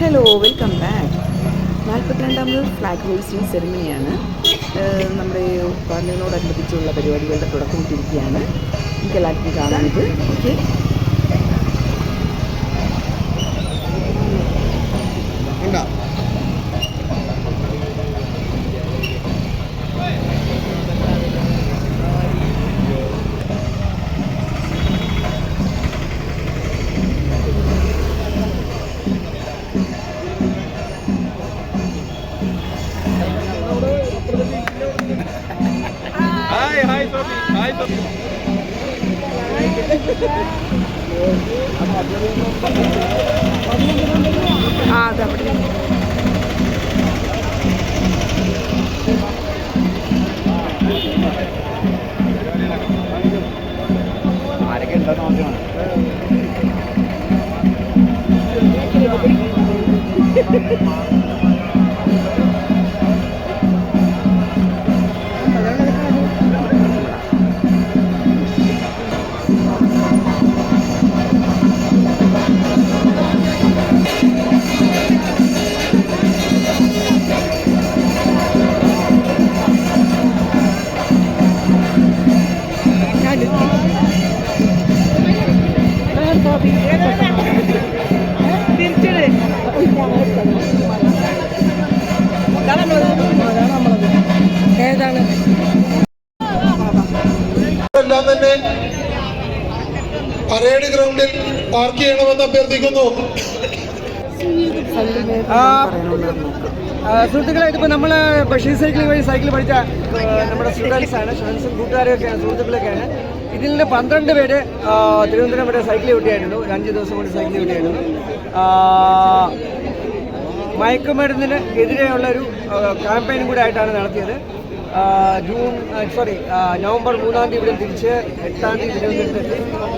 Hello, welcome back. 42ാമത് flag hoisting സെറിമണിയാണ്. നമ്മുടെ കാർണിവലിനോടനുബന്ധിച്ചുള്ള പരിപാടികളുടെ തുടക്കമിട്ടിരിക്കുകയാണ്. എനിക്ക് എല്ലാവർക്കും കാണാനിത്. ഓക്കെ, അതവിടെ ആരൊക്കെ ഉണ്ടോ നോക്കണം. എല്ലാം തന്നെ പരേഡ് ഗ്രൗണ്ടിൽ പാർക്ക് ചെയ്യണമെന്ന് അഭ്യർത്ഥിക്കുന്നു. സുഹൃത്തുക്കളെ, ഇതിപ്പോൾ നമ്മൾ ബഷീർ സൈക്കിൾ വഴി സൈക്കിൾ പഠിച്ച നമ്മുടെ സ്റ്റുഡൻസും കൂട്ടുകാരൊക്കെയാണ്, സുഹൃത്തുക്കളൊക്കെയാണ്. ഇതിൽ നിന്ന് 12 പേര് തിരുവനന്തപുരം വരെ സൈക്കിൾ കിട്ടിയായിരുന്നു. 5 ദിവസം കൊണ്ട് സൈക്കിൾ കിട്ടിയായിരുന്നു. മയക്കുമരുന്നിന് എതിരെയുള്ളൊരു ക്യാമ്പയിനും കൂടെ ആയിട്ടാണ് നടത്തിയത്. നവംബർ 3-ാം തീയതി ഇവിടെ തിരിച്ച് 8-ാം തീയതി തിരുവനന്തപുരത്തെത്തി.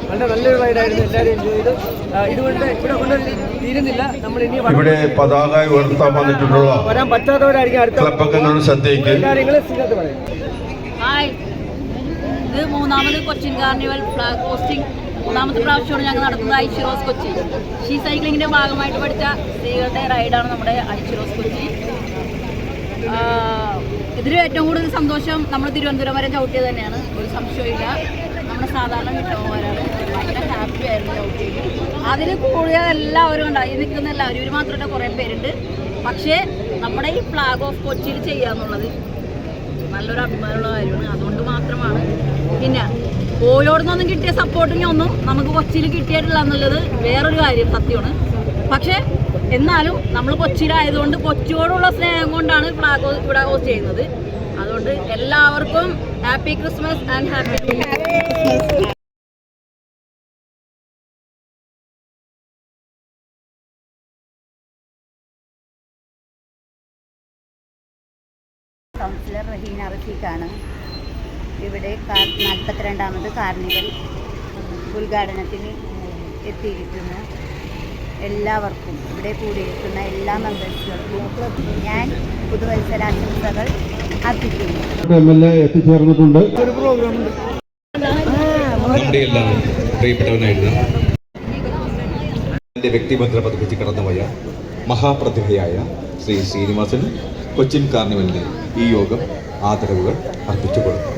വളരെ നല്ലൊരു റൈഡായിരുന്നു, എല്ലാവരും എൻജോയ് ചെയ്തു. ഇതുകൊണ്ട് ഇവിടെ കൊണ്ട് തീരുന്നില്ല, നമ്മൾ ഇനി ഇവിടെ പതാക ഉയർത്താൻ വന്നിട്ടുള്ള വരാൻ പറ്റാത്തവരായിരിക്കും അടുത്ത കാര്യങ്ങൾ സ്ഥിരത്ത് പറയും. ഇത് 3ാമത് കൊച്ചിൻ കാർണിവൽ ഫ്ലാഗ് പോസ്റ്റിംഗ് 3ാമത്തെ പ്രാവശ്യമാണ് ഞങ്ങൾ നടത്തുന്നത്. ഐച്ചിറോസ് കൊച്ചി ഷീ സൈക്ലിങ്ങിൻ്റെ ഭാഗമായിട്ട് പഠിച്ച സ്ത്രീകളുടെ റൈഡാണ് നമ്മുടെ ഐച്ചിറോസ് കൊച്ചി. ഇതിൽ ഏറ്റവും കൂടുതൽ സന്തോഷം നമ്മൾ തിരുവനന്തപുരം വരെ ചവിട്ടിയത് തന്നെയാണ്, ഒരു സംശയമില്ല. നമ്മുടെ സാധാരണ വീട്ടമ്മമാരാണ്, ഭയങ്കര ഹാപ്പി ആയിരുന്നു ചവിട്ടിയത്. അതിൽ കൂടിയ എല്ലാവരും ഉണ്ട്, ഈ നിൽക്കുന്ന എല്ലാവരും, ഇവർ മാത്രമല്ല കുറേ പേരുണ്ട്. പക്ഷേ നമ്മുടെ ഈ ഫ്ലാഗ് ഓഫ് കൊച്ചിയിൽ ചെയ്യാന്നുള്ളത് നല്ലൊരു അഭിമാനമുള്ള കാര്യമാണ്, അതുകൊണ്ട് മാത്രമാണ്. പിന്നെ കോഴിയോടുന്നൊന്നും കിട്ടിയ സപ്പോർട്ടിങ് ഒന്നും നമുക്ക് കൊച്ചിയിൽ കിട്ടിയിട്ടില്ല എന്നുള്ളത് വേറൊരു കാര്യം, സത്യമാണ്. പക്ഷേ എന്നാലും നമ്മൾ കൊച്ചിയിലായതുകൊണ്ട് കൊച്ചിയോടുള്ള സ്നേഹം കൊണ്ടാണ് ഫ്ലാഗ് ഇവിടെ ഹോസ്റ്റ് ചെയ്യുന്നത്. അതുകൊണ്ട് എല്ലാവർക്കും happy Christmas and happy councillor Raheena റഫീഖാണ്. ഇവിടെ 42ാമത് കാർണിവൽ ഉദ്ഘാടനത്തിന് എത്തിയിരിക്കുന്നു. എല്ലാവർക്കും, ഇവിടെ കൂടിയിരിക്കുന്ന എല്ലാ മെമ്പേഴ്സുകൾക്കും ഞാൻ പുതുവത്സരാശംസകൾ അർപ്പിക്കുന്നു. എത്തിച്ചേർന്നിട്ടുണ്ട്. നമ്മുടെ എല്ലാം പ്രിയപ്പെട്ടവനായിരുന്ന എൻ്റെ വ്യക്തിബന്ധ പതിപ്പിച്ച് കടന്നുപോയ മഹാപ്രതിഭയായ ശ്രീ ശ്രീനിവാസൻ കൊച്ചിൻ കാർണിവലിന് ഈ യോഗം ആദരവുകൾ അർപ്പിച്ചു കൊടുക്കും.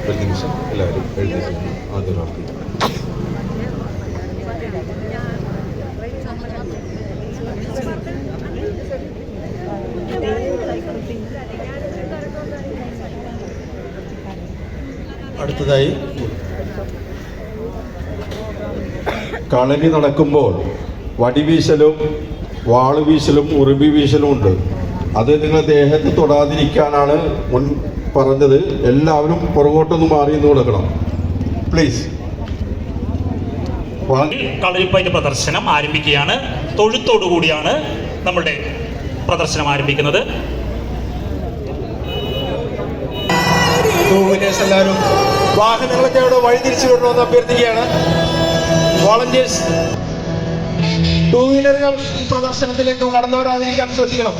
ഒരു നിമിഷം എല്ലാവരും എഴുന്നേറ്റ് ആദരവ് അർപ്പിക്കും. അടുത്തതായി കളരി നടക്കുമ്പോൾ വടിവീശലും വാളുവീശലും ഉറുമ്പി വീശലും ഉണ്ട്. അത് നിങ്ങൾ ദേഹത്ത് തൊടാതിരിക്കാനാണ് മുൻ പറഞ്ഞത്. എല്ലാവരും പുറകോട്ടൊന്ന് മാറിയെന്ന് കൊടുക്കണം പ്ലീസ്. കളരിപ്പയറ്റ് പ്രദർശനം ആരംഭിക്കുകയാണ്. തൊഴുത്തോടു കൂടിയാണ് നമ്മളുടെ പ്രദർശനം ആരംഭിക്കുന്നത്. എല്ലാവരും വാഹനങ്ങളൊക്കെ അവിടെ വഴിതിരിച്ചു വിടണമെന്ന് അഭ്യർത്ഥിക്കുകയാണ്. വോളണ്ടിയേഴ്സ് 2 വീലറുകൾ പ്രദർശനത്തിലേക്ക് കടന്നു വരാതിരിക്കാൻ ശ്രദ്ധിക്കണം.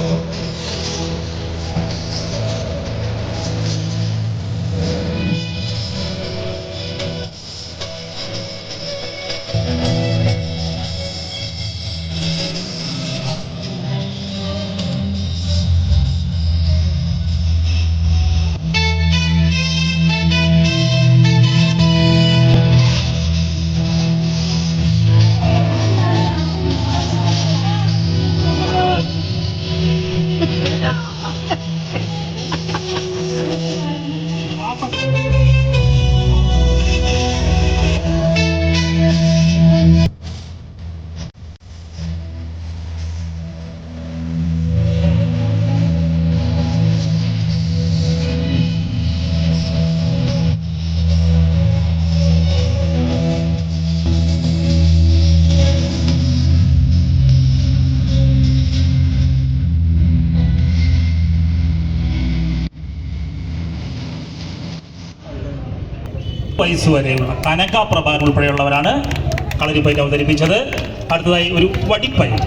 വയസ്സ് വരെയുള്ള കനക പ്രഭാകർ ഉൾപ്പെടെയുള്ളവരാണ് കളരിപ്പയറ്റ് അവതരിപ്പിച്ചത്. അടുത്തതായി ഒരു വടിപ്പയറ്റ്.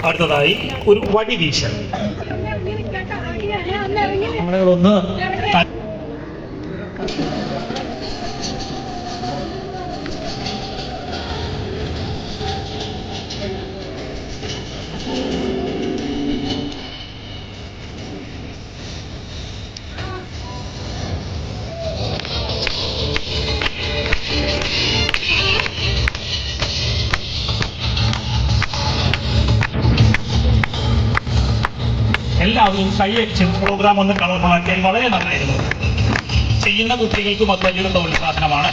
അടുത്തതായി ഒരു വടി വീശൽ. നമ്മളൊന്ന് എല്ലാവരും കൈയടിച്ച് പ്രോഗ്രാം ഒന്ന് കളർഫുള്ളാക്കിയാൽ വളരെ നന്നായിരുന്നു. ചെയ്യുന്ന കുട്ടികൾക്കും അത് വലിയൊരു പ്രോത്സാഹനമാണ്.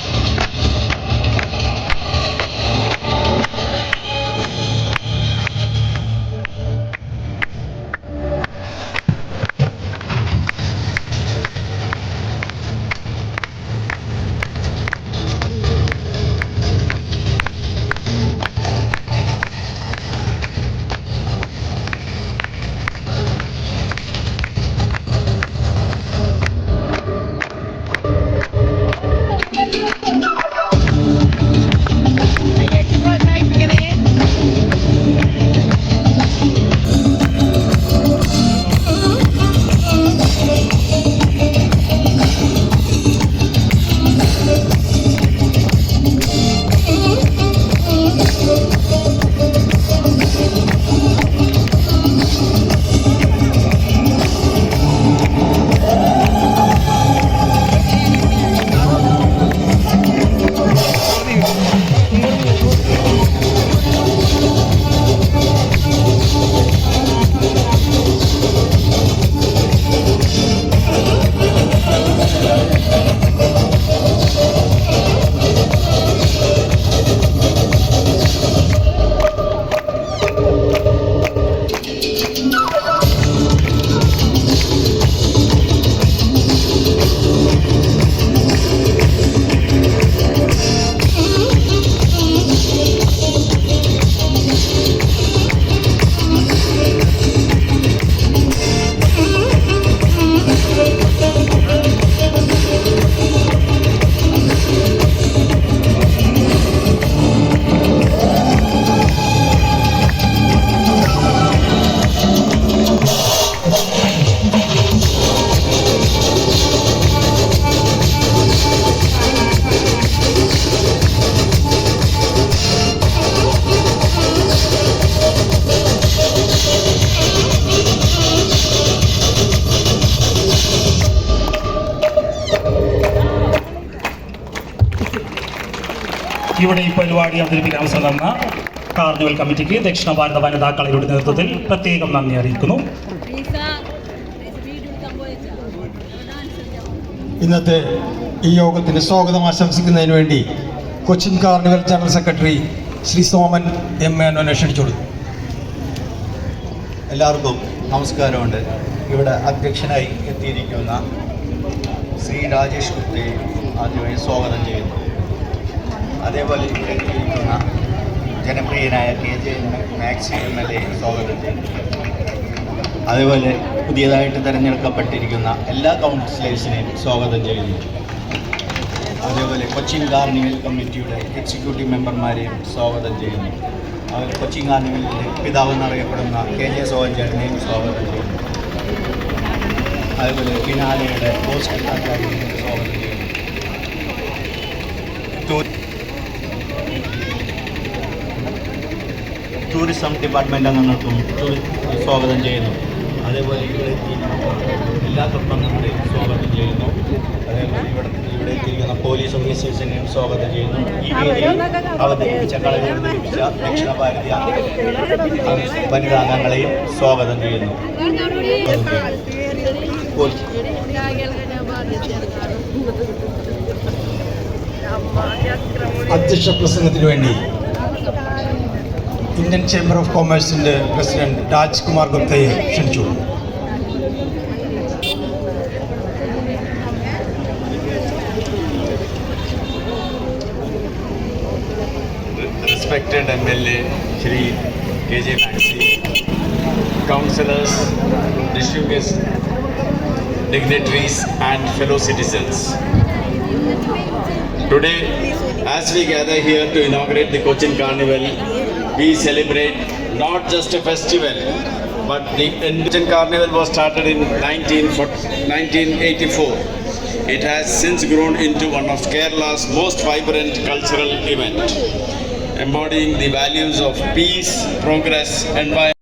ഇവിടെ ഈ പരിപാടി അവതരിപ്പിക്കാൻ അവസരം തന്ന കാർണിവൽ കമ്മിറ്റിക്ക് ദക്ഷിണ ഭാരത വനിതാ കളരിയുടെ നേതൃത്വത്തിൽ പ്രത്യേകം നന്ദി അറിയിക്കുന്നു. ഇന്നത്തെ ഈ യോഗത്തിന് സ്വാഗതം ആശംസിക്കുന്നതിന് വേണ്ടി Cochin carnival general secretary Shri Soman M മേനോനെ ക്ഷണിച്ചോളൂ. എല്ലാവർക്കും നമസ്കാരമുണ്ട്. ഇവിടെ അധ്യക്ഷനായി എത്തിയിരിക്കുന്ന ശ്രീ രാജേഷ് ഗുപ്തയെ ആദ്യമായി സ്വാഗതം ചെയ്യുന്നു. അതേപോലെ ഇവിടെ എത്തിയിരിക്കുന്ന ജനപ്രിയനായ KJ മാക്സി MLA സ്വാഗതം ചെയ്യുന്നു. അതേപോലെ പുതിയതായിട്ട് തിരഞ്ഞെടുക്കപ്പെട്ടിരിക്കുന്ന എല്ലാ കൗൺസിലേഴ്സിനെയും സ്വാഗതം ചെയ്യുന്നു. അതേപോലെ കൊച്ചിൻ കാർണിവൽ കമ്മിറ്റിയുടെ എക്സിക്യൂട്ടീവ് മെമ്പർമാരെയും സ്വാഗതം ചെയ്യുന്നു. അതുപോലെ കൊച്ചിൻ കാർണിവലിൻ്റെ പിതാവെന്നറിയപ്പെടുന്ന KJ സോഹൻ ചേട്ടനെയും സ്വാഗതം ചെയ്യുന്നു. അതുപോലെ ഫിനാലയുടെ ബോസ് ആചാര്യനെയും സ്വാഗതം ചെയ്യുന്നു. ടൂറിസം ഡിപ്പാർട്ട്മെൻറ്റ് അംഗങ്ങൾക്കും സ്വാഗതം ചെയ്യുന്നു. അതേപോലെ ഇവിടെ എല്ലാ കർമ്മങ്ങളെയും സ്വാഗതം ചെയ്യുന്നു. അതേപോലെ ഇവിടെ എത്തിയിരിക്കുന്ന പോലീസ് ഓഫീസേഴ്സിനെയും സ്വാഗതം ചെയ്യുന്നു. ഈ വേദിയിൽ അവതരിപ്പിച്ച കളരി അവതരിപ്പിച്ച ദക്ഷിണ ഭാരതീയ വനിതാംഗങ്ങളെയും സ്വാഗതം ചെയ്യുന്നു. അധ്യക്ഷ പ്രസംഗത്തിന് വേണ്ടി ഇന്ത്യൻ ചേംബർ ഓഫ് കൊമേഴ്സിൻ്റെ പ്രസിഡന്റ് രാജ്കുമാർ ഗുപ്തയെ ക്ഷണിച്ചോളൂ. Respected MLA Shri KJ Maxi, councillors, distinguished dignitaries and fellow citizens. Today, as we gather here to inaugurate the Cochin Carnival, we celebrate not just a festival, but the Cochin Carnival was started in 1984. It has since grown into one of Kerala's most vibrant cultural events, embodying the values of peace, progress, environment.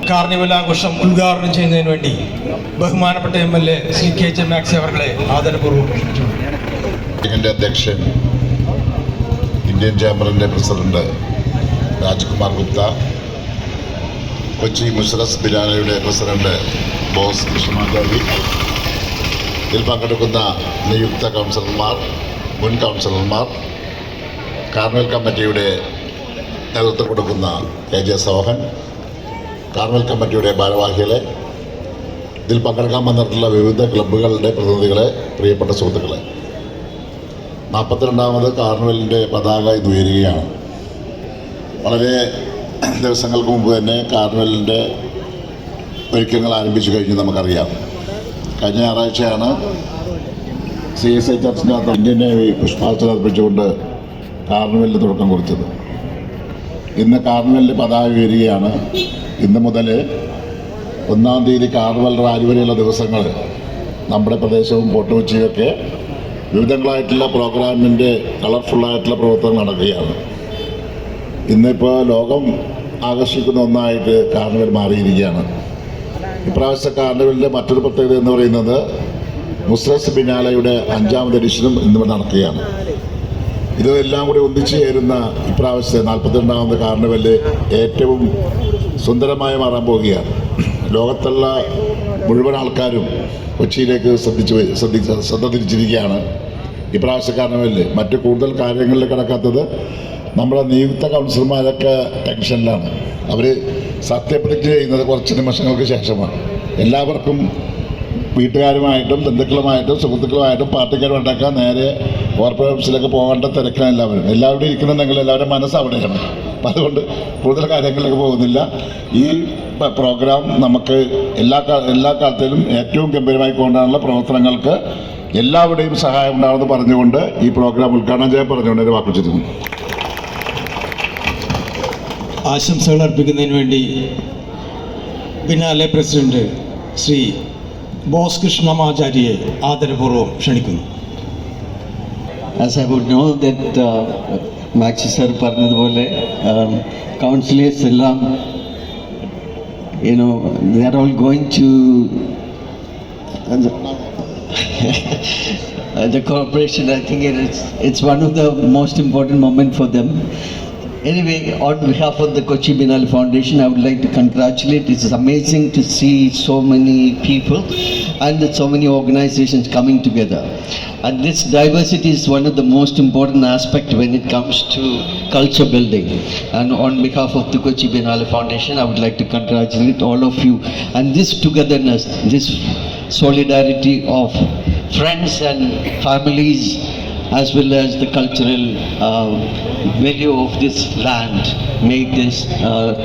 Carnival ആഘോഷം ഉദ്ഘാടനം ചെയ്യുന്നതിന് വേണ്ടി ബഹുമാനപ്പെട്ട MLA Shri KJ maxi അവരുടെ ആദരപൂർവ്വം ക്ഷണിച്ചു. ഇതിൻ്റെ അധ്യക്ഷൻ ഇന്ത്യൻ ചേംബറിൻ്റെ പ്രസിഡന്റ് രാജ്കുമാർ ഗുപ്ത, കൊച്ചി മുസ്രസ് ബിലാനയുടെ പ്രസിഡന്റ് ബോസ് കൃഷ്ണമാചാരി, ഇതിൽ പങ്കെടുക്കുന്ന നിയുക്ത കൗൺസിലർമാർ, മുൻ കൗൺസിലർമാർ, കാർണിവൽ കമ്മിറ്റിയുടെ നേതൃത്വം കൊടുക്കുന്ന KJ സോഹൻ, കാർണിവൽ കമ്മിറ്റിയുടെ ഭാരവാഹികളെ, ഇതിൽ പങ്കെടുക്കാൻ വന്നിട്ടുള്ള വിവിധ ക്ലബ്ബുകളുടെ പ്രതിനിധികളെ, പ്രിയപ്പെട്ട സുഹൃത്തുക്കളെ, 42ാമത് കാർണിവലിൻ്റെ പതാക ഇന്ന് ഉയരുകയാണ്. വളരെ ദിവസങ്ങൾക്ക് മുമ്പ് തന്നെ കാർണിവലിൻ്റെ ഒരുക്കങ്ങൾ ആരംഭിച്ചു കഴിഞ്ഞ് നമുക്കറിയാം. കഴിഞ്ഞ ഞായറാഴ്ചയാണ് CSI ചർച്ചിനകത്ത് ഇന്ത്യൻ നേവി പുഷ്പാർച്ചന അർപ്പിച്ചുകൊണ്ട് കാർണിവലിന് തുടക്കം കുറിച്ചത്. ഇന്ന് കാർണിവലിൻ്റെ പതാക ഉയരുകയാണ്. ഇന്ന് മുതൽ 1-ാം തീയതി കാർണിവൽ റാലി വരെയുള്ള ദിവസങ്ങൾ നമ്മുടെ പ്രദേശവും ഫോർട്ടുകൊച്ചിയൊക്കെ വിവിധങ്ങളായിട്ടുള്ള പ്രോഗ്രാമിൻ്റെ കളർഫുള്ളായിട്ടുള്ള പ്രവർത്തനം നടക്കുകയാണ്. ഇന്നിപ്പോൾ ലോകം ആകർഷിക്കുന്ന ഒന്നായിട്ട് കാർണിവൽ മാറിയിരിക്കുകയാണ്. ഇപ്രാവശ്യത്തെ കാർണിവലിൻ്റെ മറ്റൊരു പ്രത്യേകത എന്ന് പറയുന്നത് മുസ്രസ് ബിനാലയുടെ 5ാമത് എഡിഷനും ഇന്ന് നടക്കുകയാണ്. ഇതെല്ലാം കൂടി ഒന്നിച്ചു ചേരുന്ന ഇപ്രാവശ്യത്തെ 42ാമത് കാർണിവല് ഏറ്റവും സുന്ദരമായി മാറാൻ പോവുകയാണ്. ലോകത്തുള്ള മുഴുവൻ ആൾക്കാരും കൊച്ചിയിലേക്ക് ശ്രദ്ധ തിരിച്ചിരിക്കുകയാണ്. ഇപ്രാവശ്യ കാർണിവലിൽ മറ്റു കൂടുതൽ കാര്യങ്ങളിൽ കിടക്കാത്തത് നമ്മുടെ നിയുക്ത കൗൺസിലർമാരൊക്കെ ടെൻഷനിലാണ്. അവർ സത്യപ്രതിജ്ഞ ചെയ്യുന്നത് കുറച്ച് നിമിഷങ്ങൾക്ക് ശേഷമാണ്. എല്ലാവർക്കും വീട്ടുകാരുമായിട്ടും ബന്ധുക്കളുമായിട്ടും സുഹൃത്തുക്കളുമായിട്ടും പാർട്ടിക്കാരുമായിട്ടൊക്കെ നേരെ കോർപ്പറേറ്റ് ഓഫീസിലേക്ക് പോകേണ്ട തിരക്കാണ് എല്ലാവരും ഇരിക്കുന്നുണ്ടെങ്കിൽ എല്ലാവരുടെ മനസ്സ് അവിടെയാണ്. അപ്പം അതുകൊണ്ട് കൂടുതൽ കാര്യങ്ങളിലേക്ക് പോകുന്നില്ല. ഈ പ്രോഗ്രാം നമുക്ക് എല്ലാ കാലത്തിലും ഏറ്റവും ഗംഭീരമായി കൊണ്ടുവരാനുള്ള പ്രവർത്തനങ്ങൾക്ക് എല്ലാവരുടെയും സഹായം ഉണ്ടാകുമെന്ന് പറഞ്ഞുകൊണ്ട് ഈ പ്രോഗ്രാം ഉദ്ഘാടനം ചെയ്യാൻ പറഞ്ഞുകൊണ്ട് ഒരു വാക്കുവച്ചിരുന്നു. ആശംസകൾ അർപ്പിക്കുന്നതിന് വേണ്ടി ബിനാലെ പ്രസിഡന്റ് ശ്രീ ബോസ് കൃഷ്ണമാചാര്യയെ ആദരപൂർവ്വം ക്ഷണിക്കുന്നു. As I would know that Maxi sir പറഞ്ഞതുപോലെ councillors എല്ലാം they are all going to the corporation. I think it's one of the most important moments for them. Anyway, on behalf of the Kochi Biennale Foundation, I would like to congratulate. It's amazing to see so many people and so many organizations coming together. And this diversity is one of the most important aspects when it comes to culture building. And on behalf of the Kochi Biennale Foundation, I would like to congratulate all of you. And this togetherness, this solidarity of friends and families, as well as the cultural value of this land, make this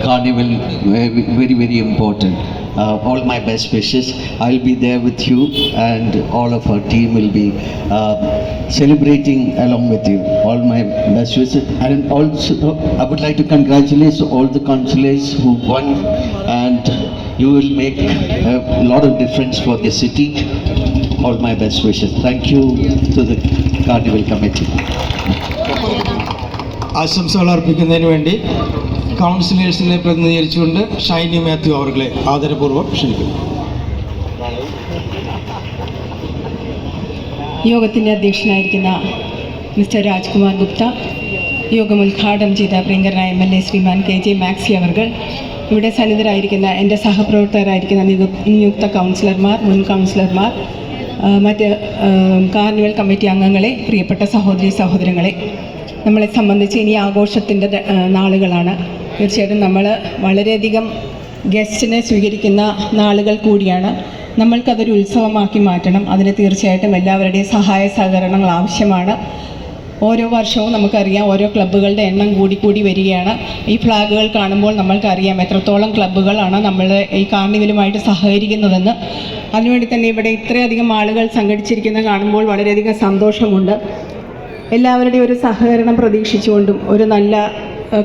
carnival very, very important. All my best wishes. I'll be there with you, and all of our team will be celebrating along with you. All my best wishes. And also, I would like to congratulate all the consulates who won, and you will make a lot of difference for the city. All my best wishes. Thank you to the Carnival Committee. ആശംസകൾ അർപ്പിക്കുന്നതിന് വേണ്ടി കൗൺസിലേഴ്സിനെ പ്രതിനിധീകരിച്ചുകൊണ്ട് ഷൈനി മാത്യു അവരെ ആദരപൂർവ്വം ക്ഷണിക്കുന്നു. യോഗത്തിൻ്റെ അധ്യക്ഷനായിരിക്കുന്ന mister Rajkumar Gupta, യോഗം ഉദ്ഘാടനം ചെയ്ത പ്രിയങ്കരനായ MLA ശ്രീമാൻ KJ മാക്സി അവർകൾ, ഇവിടെ സന്നിധരായിരിക്കുന്ന എൻ്റെ സഹപ്രവർത്തകരായിരിക്കുന്ന നിയുക്ത കൗൺസിലർമാർ, മുൻ കൗൺസിലർമാർ, മറ്റ് കാർണിവൽ കമ്മിറ്റി അംഗങ്ങളെ, പ്രിയപ്പെട്ട സഹോദരി സഹോദരങ്ങളെ, നമ്മളെ സംബന്ധിച്ച് ഇനി ആഘോഷത്തിൻ്റെ നാളുകളാണ്. തീർച്ചയായിട്ടും നമ്മൾ വളരെയധികം ഗസ്റ്റിനെ സ്വീകരിക്കുന്ന നാളുകൾ കൂടിയാണ്. നമ്മൾക്കതൊരു ഉത്സവമാക്കി മാറ്റണം. അതിന് തീർച്ചയായിട്ടും എല്ലാവരുടെയും സഹായ സഹകരണങ്ങൾ ആവശ്യമാണ്. ഓരോ വർഷവും നമുക്കറിയാം ഓരോ ക്ലബ്ബുകളുടെ എണ്ണം കൂടി വരികയാണ്. ഈ ഫ്ലാഗുകൾ കാണുമ്പോൾ നമ്മൾക്കറിയാം എത്രത്തോളം ക്ലബ്ബുകളാണ് നമ്മൾ ഈ കാർണിവലുമായിട്ട് സഹകരിക്കുന്നതെന്ന്. അതിനുവേണ്ടി തന്നെ ഇവിടെ ഇത്രയധികം ആളുകൾ സംഘടിച്ചിരിക്കുന്നത് കാണുമ്പോൾ വളരെയധികം സന്തോഷമുണ്ട്. എല്ലാവരുടെയും ഒരു സഹകരണം പ്രതീക്ഷിച്ചുകൊണ്ടും ഒരു നല്ല,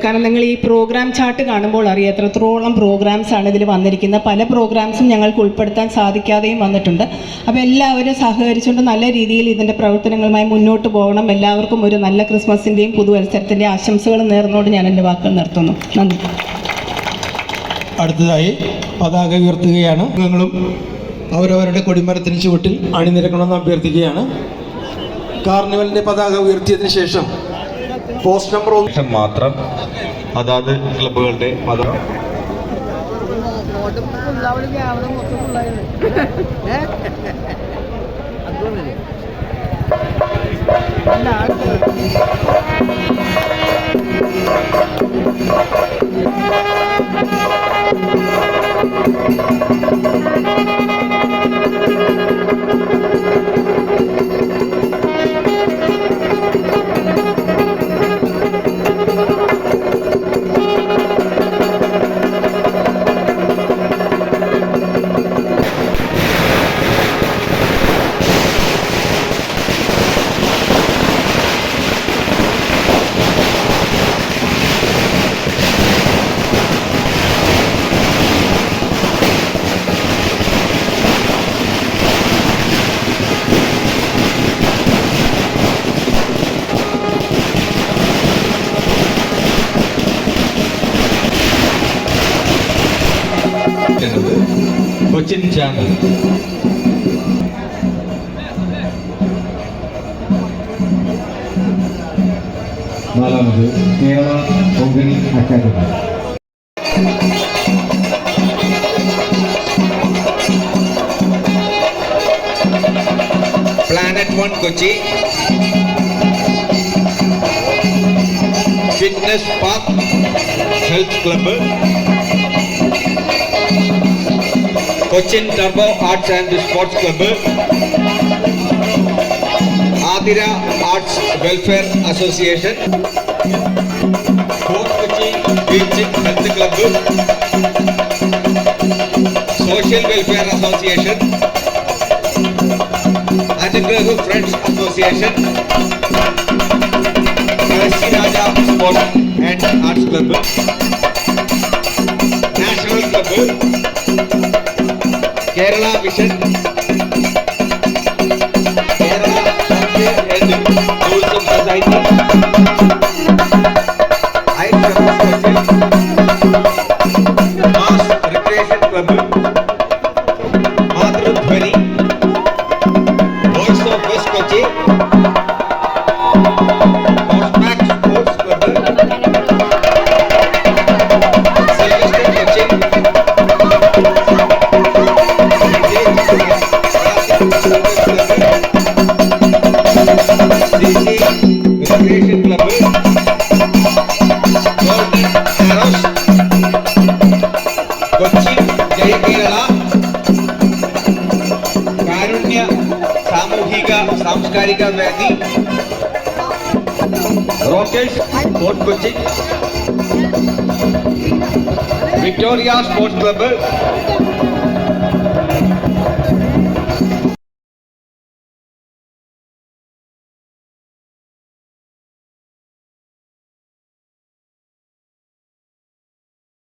കാരണം നിങ്ങൾ ഈ പ്രോഗ്രാം ചാർട്ട് കാണുമ്പോൾ അറിയാം എത്രത്തോളം പ്രോഗ്രാംസാണ് ഇതിൽ വന്നിരിക്കുന്നത്. പല പ്രോഗ്രാംസും ഞങ്ങൾക്ക് ഉൾപ്പെടുത്താൻ സാധിക്കാതെയും വന്നിട്ടുണ്ട്. അപ്പോൾ എല്ലാവരും സഹകരിച്ചുകൊണ്ട് നല്ല രീതിയിൽ ഇതിൻ്റെ പ്രവർത്തനങ്ങളുമായി മുന്നോട്ട് പോകണം. എല്ലാവർക്കും ഒരു നല്ല ക്രിസ്മസിൻ്റെയും പുതുവത്സരത്തിൻ്റെയും ആശംസകൾ നേർന്നുകൊണ്ട് ഞാൻ എൻ്റെ വാക്കുകൾ നിർത്തുന്നു. നന്ദി. അടുത്തതായി പതാക ഉയർത്തുകയാണ്. അംഗങ്ങളും അവരവരുടെ കൊടിമരത്തിന് ചുവട്ടിൽ അണിനിരക്കണമെന്ന് അഭ്യർത്ഥിക്കുകയാണ്. കാർണിവലിൻ്റെ പതാക ഉയർത്തിയതിനു ശേഷം പോസ്റ്റ് നമ്പർ മാത്രം അതാത് ക്ലബ്ബുകളുടെ പതാക കൊച്ചിൻ ചാനൽ. നാലാമത് Kerala Konkani academy. Planet 1 Kochi, fitness park health club, Cochin turbo arts and sports club, Athira arts welfare association, fort Kochi beach health club, social welfare association, Anugrah friends association, Raja sports and arts club, national club, Kerala vision, Kerala tourism society, mass recreation club, Mathrudhwani, voice of west Kochi, Rockets Sport Cochin, Victoria Sports Club,